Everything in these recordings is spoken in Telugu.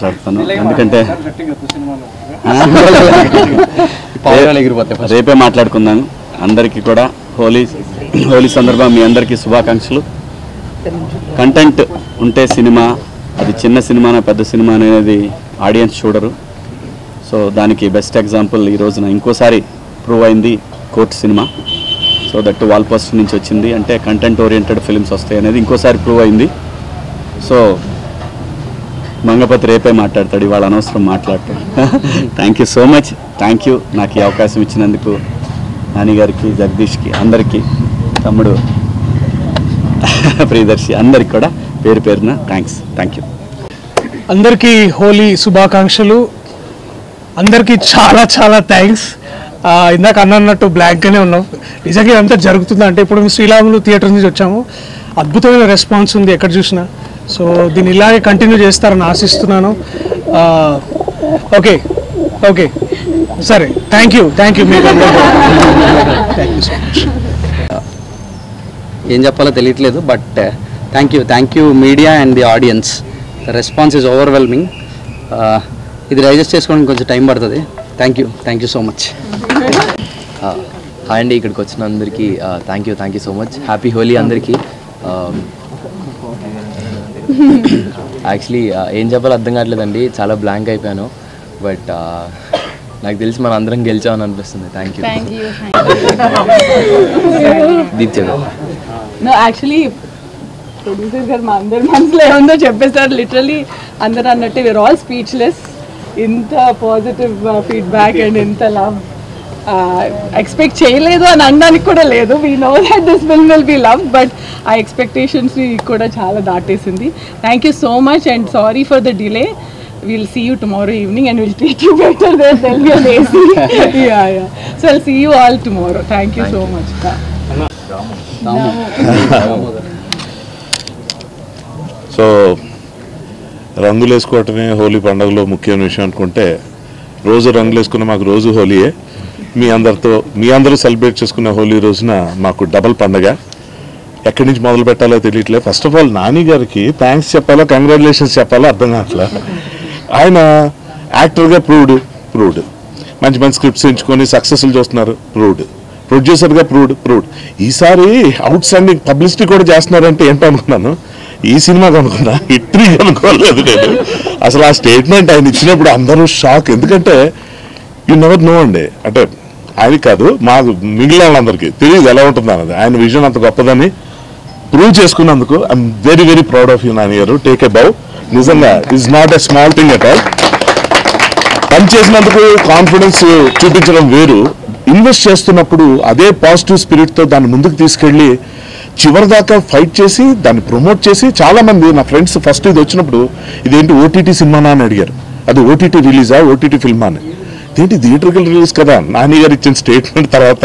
ఎందుకంటే రేపే మాట్లాడుకుందాం. అందరికీ కూడా హోలీ సందర్భంగా మీ అందరికీ శుభాకాంక్షలు. కంటెంట్ ఉంటే సినిమా, అది చిన్న సినిమానా పెద్ద సినిమా అనేది ఆడియన్స్ చూడరు. సో దానికి బెస్ట్ ఎగ్జాంపుల్ ఈ రోజున ఇంకోసారి ప్రూవ్ అయింది court cinema. So that wall poster నుంచి వచ్చింది అంటే కంటెంట్ ఓరియంటెడ్ ఫిల్మ్స్ వస్తాయి అనేది ఇంకోసారి ప్రూవ్ అయింది. సో మంగపతి రేపే మాట్లాడతాడు, ఇవాళ అనవసరం మాట్లాడతాడు. Thank you so much. Thank you నాకు ఈ అవకాశం ఇచ్చినందుకు నాని గారికి, జగదీష్కి, అందరికీ, తమ్ముడు ప్రియదర్శి, అందరికి కూడా పేరు పేరున థ్యాంక్స్. Thank you. అందరికీ హోలీ శుభాకాంక్షలు. అందరికీ చాలా చాలా థ్యాంక్స్. ఇందాక అన్నట్టు బ్లాక్గానే ఉన్నాం. నిజంగా ఇదంతా జరుగుతుందా అంటే ఇప్పుడు శ్రీరాములు థియేటర్ నుంచి వచ్చాము. అద్భుతమైన రెస్పాన్స్ ఉంది ఎక్కడ చూసినా. సో దీన్ని ఇలాగే కంటిన్యూ చేస్తారని ఆశిస్తున్నాను. ఓకే ఓకే సరే, థ్యాంక్ యూ మీకు. ఏం చెప్పాలో తెలియట్లేదు, but thank you media and the audience. The response is overwhelming. ఇది డైజెస్ట్ చేసుకోవడానికి కొంచెం టైం పడుతుంది. Thank you so much. Hi అండి, ఇక్కడికి వచ్చిన అందరికీ thank you so much. Happy Holi అందరికీ. యాక్చువల్లీ ఏం చెప్పాలో అర్థం కావట్లేదండి, చాలా బ్లాంక్ అయిపోయాను. బట్ నాకు తెలిసి మనం అందరం గెలిచామని అనిపిస్తుంది. Thank you. Deepthi actually producer garu మా అందరి మనసులో ఏముందో చెప్పేస్తారు. లిటరలీ అందరూ అన్నట్టే వీఆర్ ఆల్ స్పీచ్లెస్. ఇంత పాజిటివ్ ఫీడ్బ్యాక్ అండ్ ఇంత లవ్ ఎక్స్పెక్ట్ చేయలేదు అని అనడానికి కూడా లేదు. We know that this film will be love, but ఆ ఎక్స్పెక్టేషన్స్ని కూడా చాలా దాటేసింది. Thank you so much and sorry for the delay. We'll see you tomorrow evening and we'll treat you better than there'll be an AC. Yeah. So I'll see you all tomorrow. Thank you so much. So రంగులు వేసుకోవటమే హోలీ పండుగలో ముఖ్యమైన విషయం అనుకుంటే, రోజు రంగులు వేసుకున్న మాకు రోజు హోలీయే. మీ అందరూ సెలబ్రేట్ చేసుకున్న హోలీ రోజున మాకు డబల్ పండగ. ఎక్కడి నుంచి మొదలు పెట్టాలో తెలియట్లేదు. ఫస్ట్ ఆఫ్ ఆల్ నాని గారికి థ్యాంక్స్ చెప్పాలో కంగ్రాచులేషన్స్ చెప్పాలో అర్థం కావట్లే. ఆయన యాక్టర్గా ప్రూవ్డ్, మంచి స్క్రిప్ట్స్ ఎంచుకొని సక్సెస్ఫుల్ చూస్తున్నారు, ప్రొడ్యూసర్గా ప్రూవ్డ్. ఈసారి అవుట్ స్టాండింగ్ పబ్లిసిటీ కూడా చేస్తున్నారంటే ఏంటో అనుకున్నాను. ఈ సినిమాకి అనుకున్నా, హిట్రీ అనుకోలేదు నేను. అసలు ఆ స్టేట్మెంట్ ఆయన ఇచ్చినప్పుడు అందరూ షాక్. ఎందుకంటే యూ నెవర్ నో అండి, అంటే ఆయన కాదు, మాకు మిగిలిన వాళ్ళందరికీ తెలియదు ఎలా ఉంటుంది అన్నది. ఆయన విజన్ అంత గొప్పదని ప్రూవ్ చేసుకున్నందుకు I'm very very proud of you Nani గారు. టేక్ ఎ బౌ. నిజంగా it's not a small thing at all. పని చేసినందుకు కాన్ఫిడెన్స్ చూపించడం వేరు, ఇన్వెస్ట్ చేస్తున్నప్పుడు అదే పాజిటివ్ స్పిరిట్తో దాన్ని ముందుకు తీసుకెళ్ళి చివరి దాకా ఫైట్ చేసి దాన్ని ప్రమోట్ చేసి, చాలామంది నా ఫ్రెండ్స్ ఫస్ట్ ఇది వచ్చినప్పుడు ఇదేంటి ఓటీటీ సినిమానా అని అడిగారు. అది ఓటీటీ రిలీజా, ఓటీటీ ఫిల్మా అని. ఇదేంటి థియేటర్కల్ రిలీజ్ కదా. నాని గారు ఇచ్చిన స్టేట్మెంట్ తర్వాత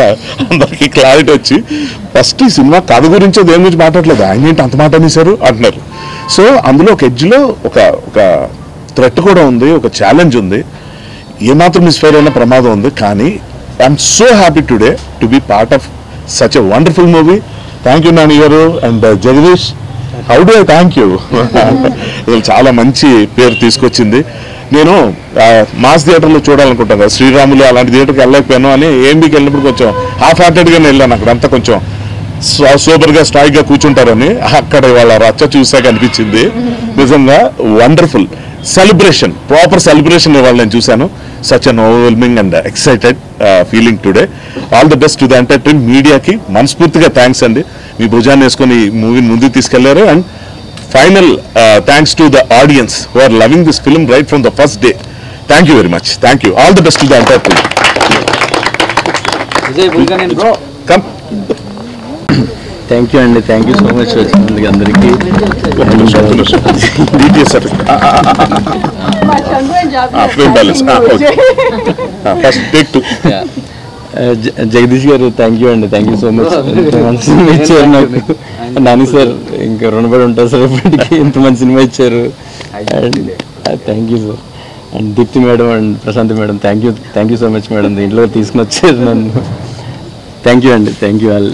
అందరికీ క్లారిటీ వచ్చి, ఫస్ట్ ఈ సినిమా కథ గురించి దేని గురించి మాట్లాడలేదు, ఆయన ఏంటి అంత మాట అనేసారు అంటున్నారు. సో అందులో ఒక ఎడ్జ్లో ఒక థ్రెట్ కూడా ఉంది, ఒక ఛాలెంజ్ ఉంది, ఏమాత్రం మిస్ఫైర్ అయిన ప్రమాదం ఉంది. కానీ I'm so happy today to be part of such a wonderful movie. Thank you Nani garu and Jagadish. How do I thank you. చాలా మంచి పేరు తీసుకొచ్చింది. నేను మాస్ థియేటర్లో చూడాలనుకుంటాను కదా, శ్రీరాములు అలాంటి థియేటర్కి వెళ్ళలేకపోయాను అని ఏఎంబీకి వెళ్ళినప్పుడు కొంచెం హాఫ్ హార్టెడ్గానే వెళ్ళాను. అక్కడ అంతా కొంచెం సూపర్గా స్ట్రాయిక్గా కూర్చుంటారని. అక్కడ వాళ్ళ రచ్చ చూసాక అనిపించింది నిజంగా వండర్ఫుల్ సెలబ్రేషన్, ప్రాపర్ సెలబ్రేషన్ ఇవాళ నేను చూశాను. Such an overwhelming and excited feeling today. All the best to the entire team. మీడియాకి మనస్ఫూర్తిగా థ్యాంక్స్ అండి, మీ భుజాన్ని వేసుకొని ఈ మూవీని ముందుకు తీసుకెళ్లారు. And final thanks to the audience who are loving this film right from the first day. Thank you very much. Thank you. All the best to the entire team. Bro, come. Thank you అండి, థ్యాంక్ యూ సో మచ్ వచ్చినందుకు అందరికీ. DTS frame balance. Okay. First take two. Jagadish గారు థ్యాంక్ యూ అండి, thank you so much. Cinema ఇచ్చారు నాకు. నాని సార్ ఇంకా రుణపడి ఉంటారు సార్, ఇప్పటికీ ఇంత మంచి సినిమా ఇచ్చారు. And thank you sir. And Deepti madam and Prashant madam thank you so much madam, దీంట్లో తీసుకుని వచ్చారు నన్ను. థ్యాంక్ యూ అండి, థ్యాంక్ యూ ఆల్.